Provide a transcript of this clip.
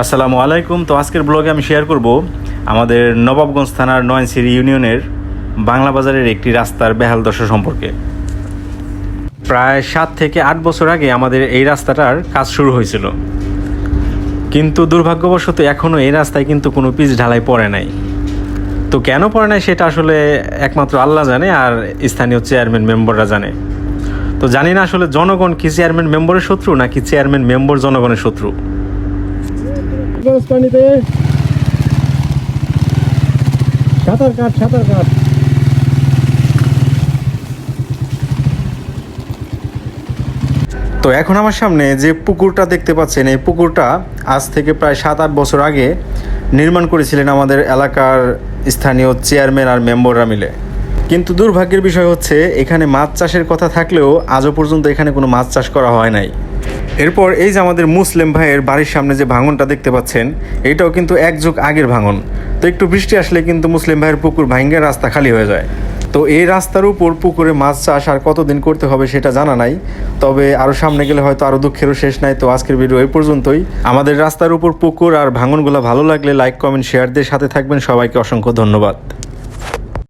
আসসালামু আলাইকুম। তো আজকের ব্লগে আমি শেয়ার করব আমাদের নবাবগঞ্জ থানার নয়নছিরি ইউনিয়নের বাংলা বাজারের একটি রাস্তার বেহাল দশা সম্পর্কে। প্রায় 7 থেকে 8 বছর আগে আমাদের এই রাস্তাটার কাজ শুরু হয়েছিল, কিন্তু দুর্ভাগ্যবশত এখনও এই রাস্তায় কিন্তু কোনো পিচ ঢালাই পড়ে নাই। তো কেন পড়ে নাই সেটা আসলে একমাত্র আল্লাহ জানে আর স্থানীয় চেয়ারম্যান মেম্বাররা জানে। তো জানি না আসলে জনগণ কি চেয়ারম্যান মেম্বারের শত্রু নাকি চেয়ারম্যান মেম্বার জনগণের শত্রু। পানিতে সাঁতার কাট। তো এখন আমার সামনে যে পুকুরটা দেখতে পাচ্ছেন, এই পুকুরটা আজ থেকে প্রায় 7-8 বছর আগে নির্মাণ করেছিলেন আমাদের এলাকার স্থানীয় চেয়ারম্যান আর মেম্বাররা মিলে। কিন্তু দুর্ভাগ্যের বিষয় হচ্ছে এখানে মাছ চাষের কথা থাকলেও আজও পর্যন্ত এখানে কোনো মাছ চাষ করা হয় নাই। এরপর এই যে আমাদের মুসলিম ভাইয়ের বাড়ির সামনে যে ভাঙনটা দেখতে পাচ্ছেন, এটাও কিন্তু 1 যুগ আগের ভাঙন। তো একটু বৃষ্টি আসলে কিন্তু মুসলিম ভাইয়ের পুকুর ভাঙে রাস্তা খালি হয়ে যায়। তো এই রাস্তার উপর পুকুরে মাছ চাষ আর কতদিন করতে হবে সেটা জানা নাই, তবে আরও সামনে গেলে হয়তো আরও দুঃখেরও শেষ নাই। তো আজকের ভিডিও এই পর্যন্তই। আমাদের রাস্তার উপর পুকুর আর ভাঙনগুলো ভালো লাগলে লাইক, কমেন্ট, শেয়ার দিয়ে সাথে থাকবেন। সবাইকে অসংখ্য ধন্যবাদ।